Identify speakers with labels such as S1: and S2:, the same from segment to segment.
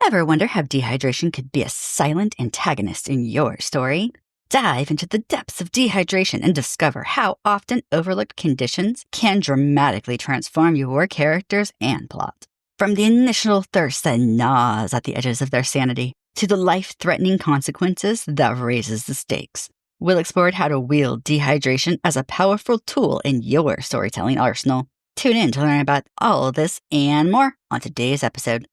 S1: Ever wonder how dehydration could be a silent antagonist in your story? Dive into the depths of dehydration and discover how often overlooked conditions can dramatically transform your characters and plot. From the initial thirst that gnaws at the edges of their sanity, to the life-threatening consequences that raises the stakes, we'll explore how to wield dehydration as a powerful tool in your storytelling arsenal. Tune in to learn about all of this and more on today's episode.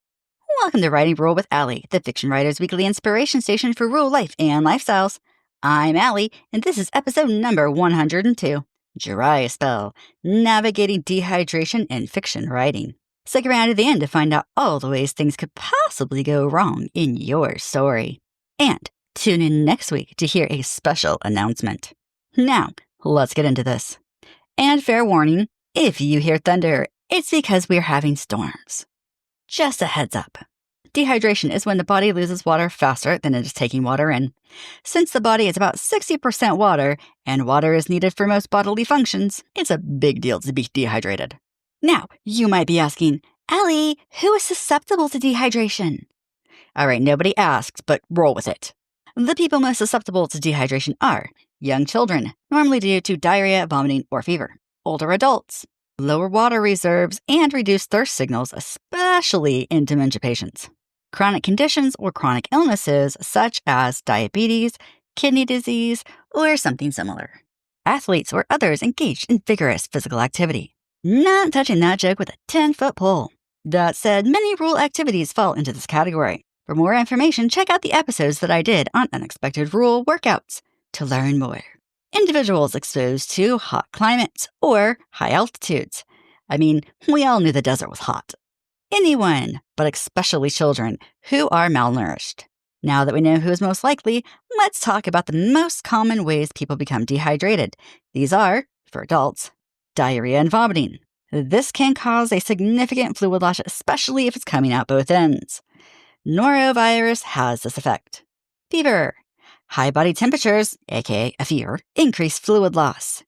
S1: Welcome to Writing Rule with Allie, the Fiction Writer's weekly inspiration station for rural life and lifestyles. I'm Allie, and this is episode number 102, Dry Spell, Navigating Dehydration in Fiction Writing. Stick around to the end to find out all the ways things could possibly go wrong in your story. And tune in next week to hear a special announcement. Now, let's get into this. And fair warning, if you hear thunder, it's because we're having storms. Just a heads up. Dehydration is when the body loses water faster than it is taking water in. Since the body is about 60% water, and water is needed for most bodily functions, it's a big deal to be dehydrated. Now, you might be asking, Allie, who is susceptible to dehydration? All right, nobody asked, but roll with it. The people most susceptible to dehydration are young children, normally due to diarrhea, vomiting, or fever. Older adults, lower water reserves, and reduced thirst signals, especially in dementia patients. Chronic conditions or chronic illnesses such as diabetes, kidney disease, or something similar. Athletes or others engaged in vigorous physical activity. Not touching that joke with a 10-foot pole. That said, many rural activities fall into this category. For more information, check out the episodes that I did on unexpected rural workouts to learn more. Individuals exposed to hot climates or high altitudes. I mean, we all knew the desert was hot. Anyone, but especially children, who are malnourished. Now that we know who is most likely, let's talk about the most common ways people become dehydrated. These are, for adults, diarrhea and vomiting. This can cause a significant fluid loss, especially if it's coming out both ends. Norovirus has this effect. Fever. High body temperatures, aka a fever, increase fluid loss.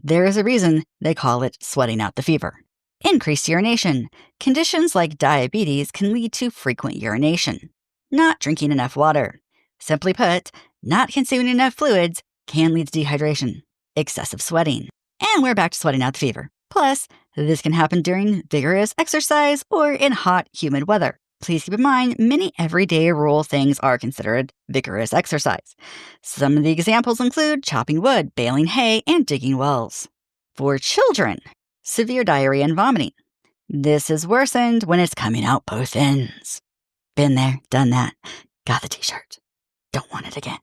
S1: There is a reason they call it sweating out the fever. Increased urination. Conditions like diabetes can lead to frequent urination. Not drinking enough water. Simply put, not consuming enough fluids can lead to dehydration. Excessive sweating. And we're back to sweating out the fever. Plus, this can happen during vigorous exercise or in hot, humid weather. Please keep in mind, many everyday rural things are considered vigorous exercise. Some of the examples include chopping wood, baling hay, and digging wells. For children, severe diarrhea and vomiting. This is worsened when it's coming out both ends. Been there, done that. Got the t-shirt. Don't want it again.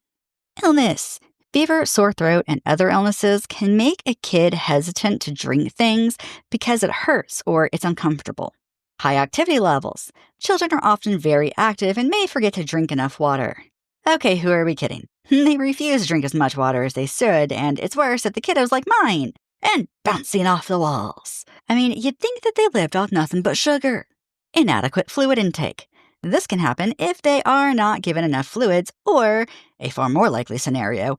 S1: Illness. Fever, sore throat, and other illnesses can make a kid hesitant to drink things because it hurts or it's uncomfortable. High activity levels. Children are often very active and may forget to drink enough water. Okay, who are we kidding? They refuse to drink as much water as they should, and it's worse if the kiddos like mine, and bouncing off the walls. I mean, you'd think that they lived off nothing but sugar. Inadequate fluid intake. This can happen if they are not given enough fluids, or, a far more likely scenario,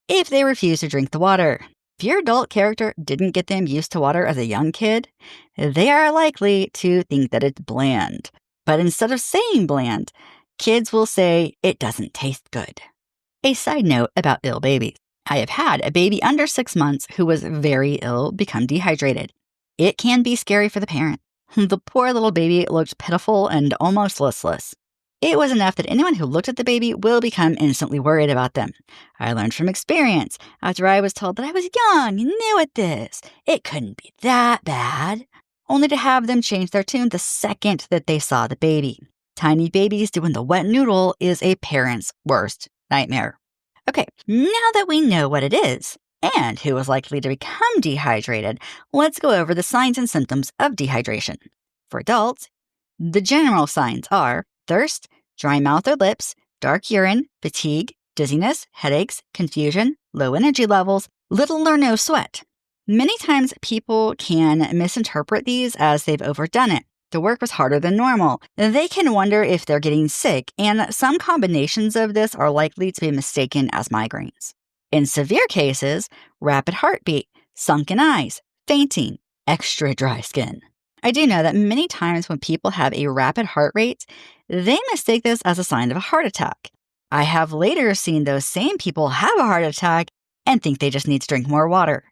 S1: if they refuse to drink the water. If your adult character didn't get them used to water as a young kid, they are likely to think that it's bland. But instead of saying bland, kids will say it doesn't taste good. A side note about ill babies. I have had a baby under 6 months who was very ill become dehydrated. It can be scary for the parent. The poor little baby looked pitiful and almost listless. It was enough that anyone who looked at the baby will become instantly worried about them. I learned from experience after I was told that I was young and new at this. It couldn't be that bad. Only to have them change their tune the second that they saw the baby. Tiny babies doing the wet noodle is a parent's worst nightmare. Okay, now that we know what it is and who is likely to become dehydrated, let's go over the signs and symptoms of dehydration. For adults, the general signs are thirst, dry mouth or lips, dark urine, fatigue, dizziness, headaches, confusion, low energy levels, little or no sweat. Many times people can misinterpret these as they've overdone it. The work was harder than normal. They can wonder if they're getting sick, and some combinations of this are likely to be mistaken as migraines. In severe cases, rapid heartbeat, sunken eyes, fainting, extra dry skin. I do know that many times when people have a rapid heart rate, they mistake this as a sign of a heart attack. I have later seen those same people have a heart attack and think they just need to drink more water.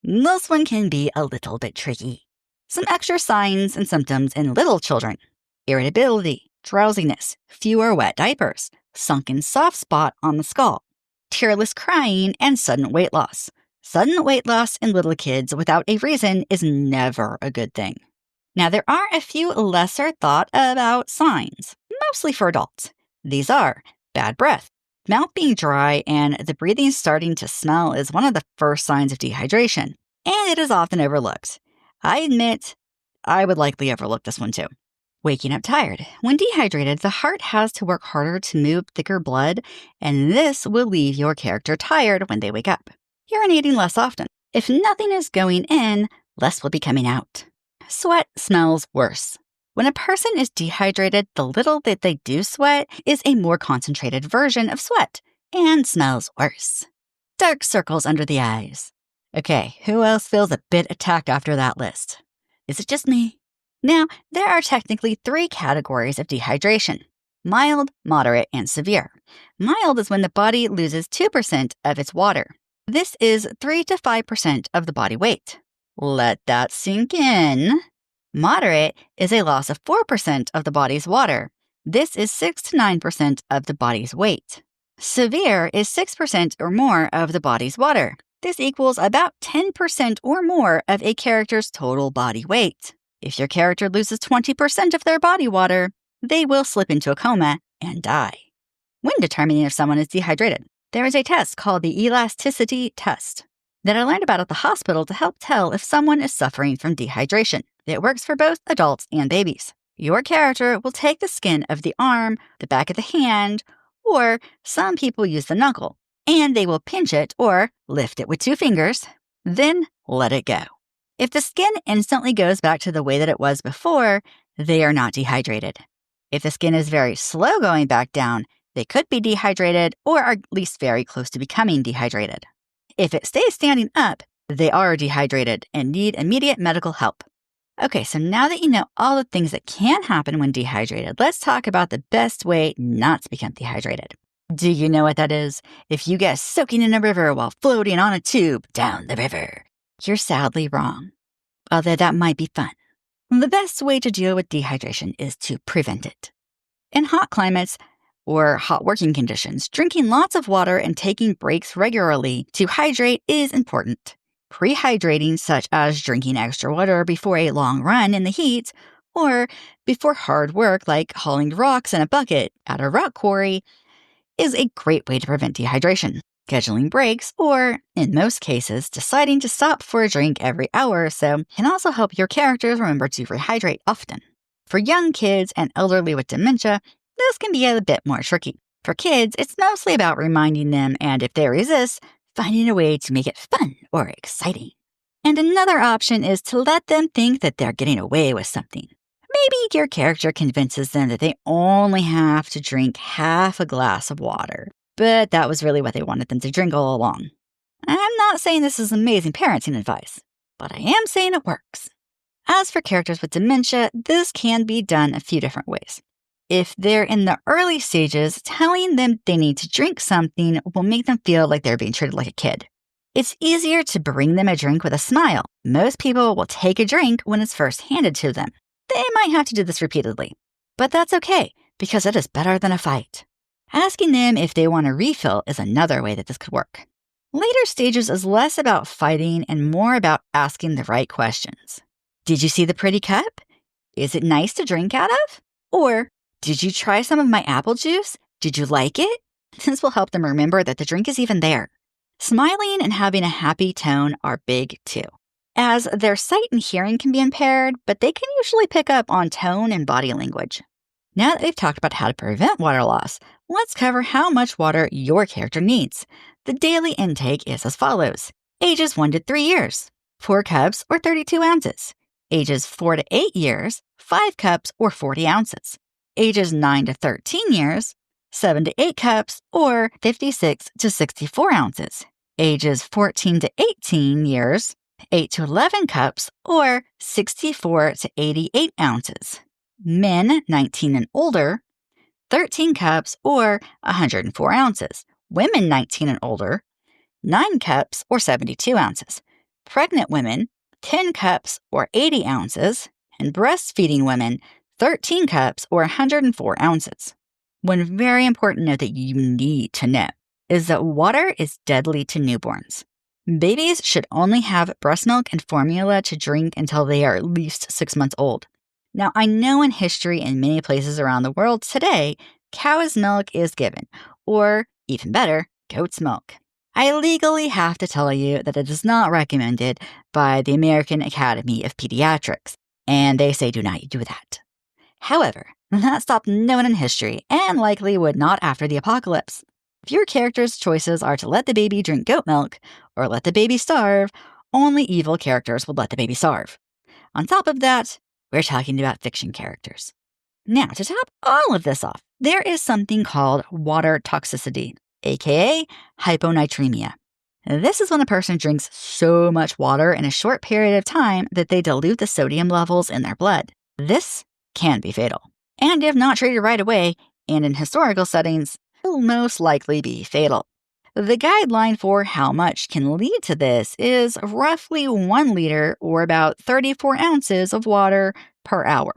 S1: This one can be a little bit tricky. Some extra signs and symptoms in little children: irritability, drowsiness, fewer wet diapers, sunken soft spot on the skull, tearless crying, and sudden weight loss. Sudden weight loss in little kids without a reason is never a good thing. Now, there are a few lesser thought about signs, mostly for adults. These are bad breath. Mouth being dry and the breathing starting to smell is one of the first signs of dehydration, and it is often overlooked. I admit, I would likely overlook this one too. Waking up tired. When dehydrated, the heart has to work harder to move thicker blood, and this will leave your character tired when they wake up. Urinating less often. If nothing is going in, less will be coming out. Sweat smells worse. When a person is dehydrated, the little that they do sweat is a more concentrated version of sweat and smells worse. Dark circles under the eyes. Okay, who else feels a bit attacked after that list? Is it just me? Now, there are technically 3 categories of dehydration: mild, moderate, and severe. Mild is when the body loses 2% of its water. This is 3 to 5% of the body weight. Let that sink in. Moderate is a loss of 4% of the body's water. This is 6 to 9% of the body's weight. Severe is 6% or more of the body's water. This equals about 10% or more of a character's total body weight. If your character loses 20% of their body water, they will slip into a coma and die. When determining if someone is dehydrated, there is a test called the elasticity test that I learned about at the hospital to help tell if someone is suffering from dehydration. It works for both adults and babies. Your character will take the skin of the arm, the back of the hand, or some people use the knuckle, and they will pinch it or lift it with 2 fingers, then let it go. If the skin instantly goes back to the way that it was before, they are not dehydrated. If the skin is very slow going back down, they could be dehydrated or are at least very close to becoming dehydrated. If it stays standing up, they are dehydrated and need immediate medical help. Okay, so now that you know all the things that can happen when dehydrated, let's talk about the best way not to become dehydrated. Do you know what that is? If you get soaking in a river while floating on a tube down the river, you're sadly wrong. Although that might be fun. The best way to deal with dehydration is to prevent it. In hot climates or hot working conditions, drinking lots of water and taking breaks regularly to hydrate is important. Prehydrating, such as drinking extra water before a long run in the heat or before hard work like hauling rocks in a bucket at a rock quarry, is a great way to prevent dehydration. Scheduling breaks, or in most cases, deciding to stop for a drink every hour or so, can also help your characters remember to rehydrate often. For young kids and elderly with dementia, this can be a bit more tricky. For kids, it's mostly about reminding them, and if they resist, finding a way to make it fun or exciting. And another option is to let them think that they're getting away with something. Maybe your character convinces them that they only have to drink half a glass of water, but that was really what they wanted them to drink all along. I'm not saying this is amazing parenting advice, but I am saying it works. As for characters with dementia, this can be done a few different ways. If they're in the early stages, telling them they need to drink something will make them feel like they're being treated like a kid. It's easier to bring them a drink with a smile. Most people will take a drink when it's first handed to them. They might have to do this repeatedly, but that's okay because it is better than a fight. Asking them if they want a refill is another way that this could work. Later stages is less about fighting and more about asking the right questions. Did you see the pretty cup? Is it nice to drink out of? Or, did you try some of my apple juice? Did you like it? This will help them remember that the drink is even there. Smiling and having a happy tone are big too, as their sight and hearing can be impaired, but they can usually pick up on tone and body language. Now that we've talked about how to prevent water loss, let's cover how much water your character needs. The daily intake is as follows. Ages 1 to 3 years, 4 cups or 32 ounces. Ages 4 to 8 years, 5 cups or 40 ounces. Ages 9 to 13 years, 7 to 8 cups or 56 to 64 ounces. Ages 14 to 18 years, 8 to 11 cups, or 64 to 88 ounces. Men 19 and older, 13 cups, or 104 ounces. Women 19 and older, 9 cups, or 72 ounces. Pregnant women, 10 cups, or 80 ounces. And breastfeeding women, 13 cups, or 104 ounces. One very important note that you need to know is that water is deadly to newborns. Babies should only have breast milk and formula to drink until they are at least 6 months old. Now, I know in history in many places around the world today, cow's milk is given, or even better, goat's milk. I legally have to tell you that it is not recommended by the American Academy of Pediatrics, and they say do not do that. However, that stopped no one in history, and likely would not after the apocalypse. If your character's choices are to let the baby drink goat milk or let the baby starve, only evil characters would let the baby starve. On top of that, we're talking about fiction characters. Now, to top all of this off, there is something called water toxicity, aka hyponatremia. This is when a person drinks so much water in a short period of time that they dilute the sodium levels in their blood. This can be fatal. And if not treated right away, and in historical settings, will most likely be fatal. The guideline for how much can lead to this is roughly 1 liter or about 34 ounces of water per hour.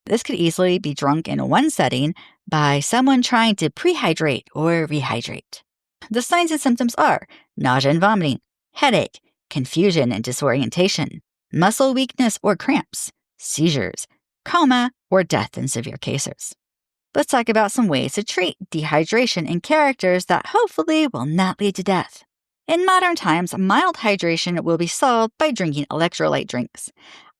S1: This could easily be drunk in one setting by someone trying to prehydrate or rehydrate. The signs and symptoms are nausea and vomiting, headache, confusion and disorientation, muscle weakness or cramps, seizures, coma, or death in severe cases. Let's talk about some ways to treat dehydration in characters that hopefully will not lead to death. In modern times, mild hydration will be solved by drinking electrolyte drinks.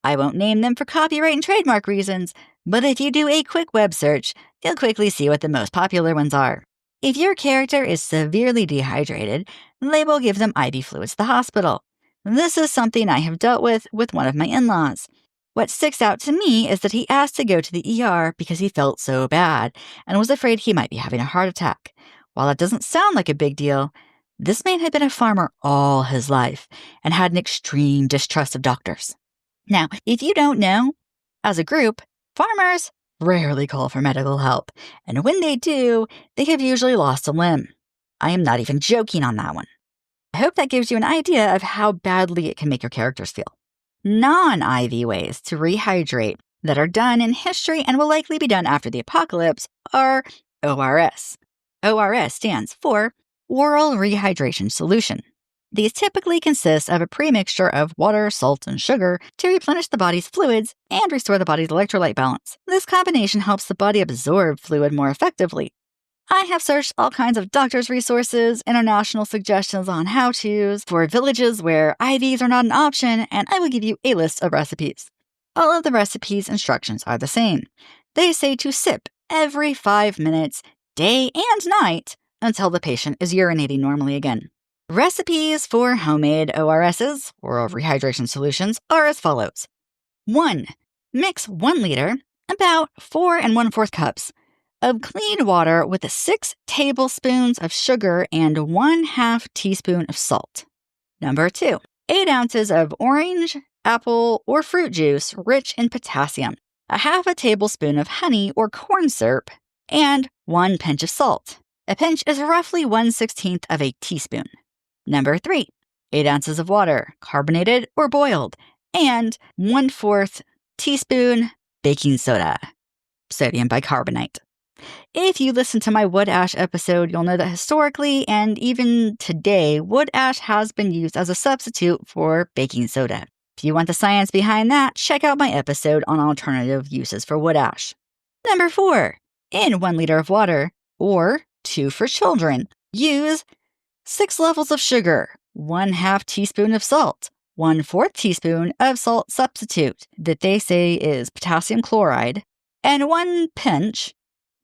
S1: I won't name them for copyright and trademark reasons, but if you do a quick web search, you'll quickly see what the most popular ones are. If your character is severely dehydrated, they will give them IV fluids at the hospital. This is something I have dealt with one of my in-laws. What sticks out to me is that he asked to go to the ER because he felt so bad and was afraid he might be having a heart attack. While it doesn't sound like a big deal, this man had been a farmer all his life and had an extreme distrust of doctors. Now, if you don't know, as a group, farmers rarely call for medical help, and when they do, they have usually lost a limb. I am not even joking on that one. I hope that gives you an idea of how badly it can make your characters feel. Non-IV ways to rehydrate that are done in history and will likely be done after the apocalypse are ORS. ORS stands for Oral Rehydration Solution. These typically consist of a premixture of water, salt, and sugar to replenish the body's fluids and restore the body's electrolyte balance. This combination helps the body absorb fluid more effectively. I have searched all kinds of doctors' resources, international suggestions on how-tos for villages where IVs are not an option, and I will give you a list of recipes. All of the recipes' instructions are the same. They say to sip every 5 minutes, day and night, until the patient is urinating normally again. Recipes for homemade ORSs, oral rehydration solutions, are as follows. 1. Mix 1 liter, about 4 1/4 cups, of clean water with 6 tablespoons of sugar and 1/2 teaspoon of salt. Number 2, 8 ounces of orange, apple, or fruit juice rich in potassium, 1/2 tablespoon of honey or corn syrup, and 1 pinch of salt. A pinch is roughly 1/16 of a teaspoon. Number 3, 8 ounces of water, carbonated or boiled, and 1/4 teaspoon baking soda, sodium bicarbonate. If you listen to my wood ash episode, you'll know that historically and even today, wood ash has been used as a substitute for baking soda. If you want the science behind that, check out my episode on alternative uses for wood ash. Number 4, in 1 liter of water, or 2 for children, use 6 levels of sugar, 1/2 teaspoon of salt, 1/4 teaspoon of salt substitute that they say is potassium chloride, and 1 pinch,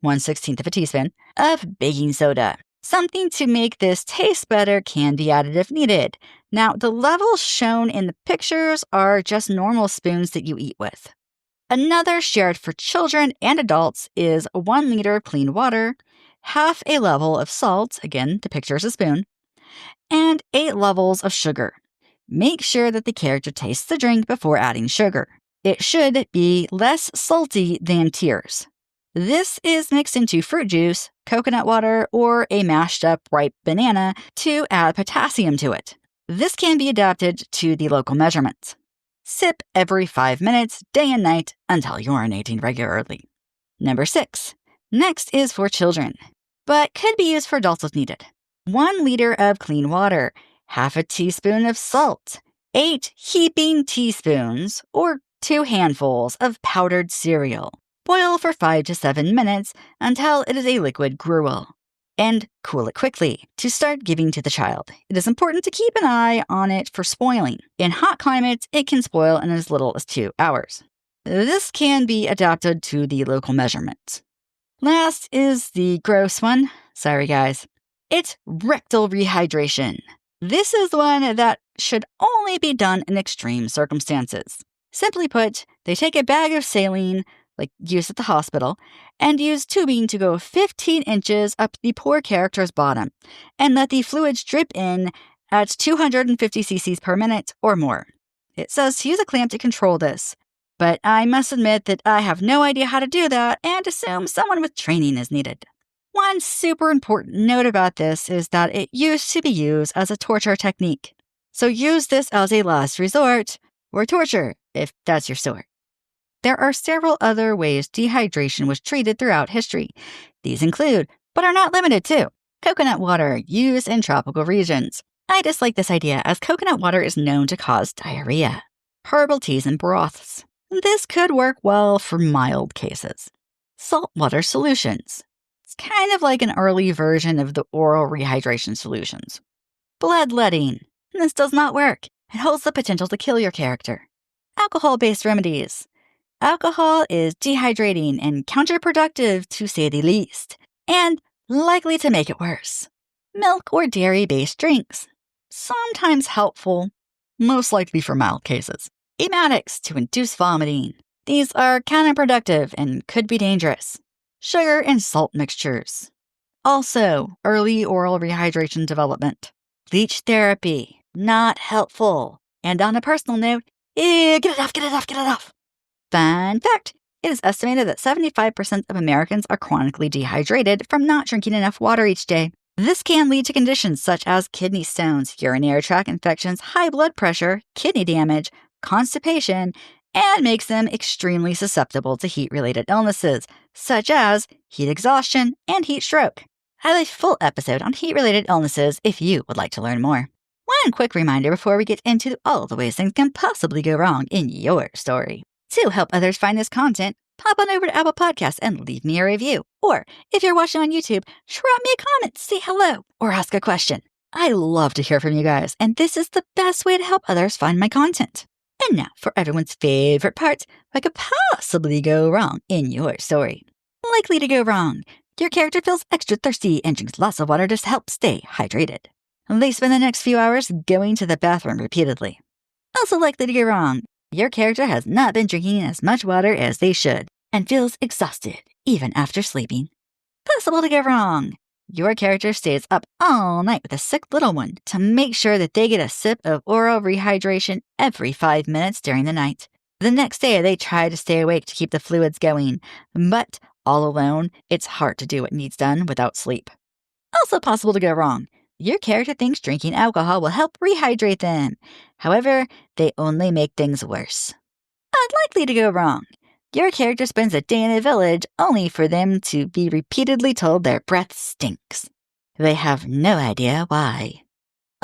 S1: 1/16 of a teaspoon, of baking soda. Something to make this taste better can be added if needed. Now, the levels shown in the pictures are just normal spoons that you eat with. Another shared for children and adults is 1 liter of clean water, 1/2 a level of salt, again, the picture is a spoon, and 8 levels of sugar. Make sure that the character tastes the drink before adding sugar. It should be less salty than tears. This is mixed into fruit juice, coconut water, or a mashed up ripe banana to add potassium to it. This can be adapted to the local measurements. Sip every 5 minutes, day and night, until urinating regularly. Number 6. Next is for children, but could be used for adults if needed. 1 liter of clean water, half a teaspoon of salt, 8 heaping teaspoons, or 2 handfuls of powdered cereal. Boil for 5 to 7 minutes until it is a liquid gruel. And cool it quickly to start giving to the child. It is important to keep an eye on it for spoiling. In hot climates, it can spoil in as little as 2 hours. This can be adapted to the local measurements. Last is the gross one. Sorry, guys. It's rectal rehydration. This is one that should only be done in extreme circumstances. Simply put, they take a bag of saline, like used at the hospital, and use tubing to go 15 inches up the poor character's bottom, and let the fluids drip in at 250 cc's per minute or more. It says to use a clamp to control this, but I must admit that I have no idea how to do that and assume someone with training is needed. One super important note about this is that it used to be used as a torture technique. So use this as a last resort, or torture, if that's your sort. There are several other ways dehydration was treated throughout history. These include, but are not limited to, coconut water used in tropical regions. I dislike this idea as coconut water is known to cause diarrhea. Herbal teas and broths. This could work well for mild cases. Saltwater solutions. It's kind of like an early version of the oral rehydration solutions. Bloodletting. This does not work. It holds the potential to kill your character. Alcohol-based remedies. Alcohol is dehydrating and counterproductive, to say the least, and likely to make it worse. Milk or dairy-based drinks. Sometimes helpful, most likely for mild cases. Emetics to induce vomiting. These are counterproductive and could be dangerous. Sugar and salt mixtures. Also, early oral rehydration development. Bleach therapy, not helpful. And on a personal note, get it off. Fun fact, it is estimated that 75% of Americans are chronically dehydrated from not drinking enough water each day. This can lead to conditions such as kidney stones, urinary tract infections, high blood pressure, kidney damage, constipation, and makes them extremely susceptible to heat-related illnesses, such as heat exhaustion and heat stroke. I have a full episode on heat-related illnesses if you would like to learn more. One quick reminder before we get into all the ways things can possibly go wrong in your story. To help others find this content, pop on over to Apple Podcasts and leave me a review. Or, if you're watching on YouTube, drop me a comment, say hello, or ask a question. I love to hear from you guys, and this is the best way to help others find my content. And now, for everyone's favorite part, what could possibly go wrong in your story. Likely to go wrong. Your character feels extra thirsty and drinks lots of water to help stay hydrated. They spend the next few hours going to the bathroom repeatedly. Also likely to go wrong. Your character has not been drinking as much water as they should and feels exhausted even after sleeping. Possible to go wrong. Your character stays up all night with a sick little one to make sure that they get a sip of oral rehydration every 5 minutes during the night. The next day, they try to stay awake to keep the fluids going, but all alone, it's hard to do what needs done without sleep. Also possible to go wrong. Your character thinks drinking alcohol will help rehydrate them. However, they only make things worse. Unlikely to go wrong. Your character spends a day in a village only for them to be repeatedly told their breath stinks. They have no idea why.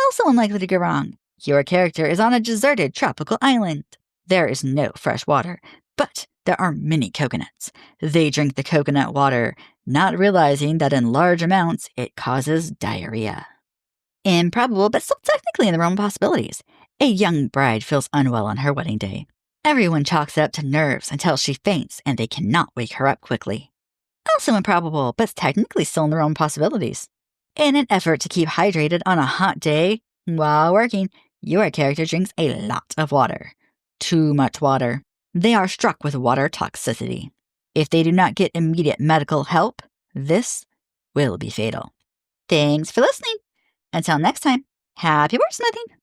S1: Also unlikely to go wrong. Your character is on a deserted tropical island. There is no fresh water, but there are many coconuts. They drink the coconut water, not realizing that in large amounts it causes diarrhea. Improbable, but still technically in the realm of possibilities. A young bride feels unwell on her wedding day. Everyone chalks it up to nerves until she faints and they cannot wake her up quickly. Also improbable, but technically still in the realm of possibilities. In an effort to keep hydrated on a hot day while working, your character drinks a lot of water. Too much water. They are struck with water toxicity. If they do not get immediate medical help, this will be fatal. Thanks for listening. Until next time, happy wordsmithing!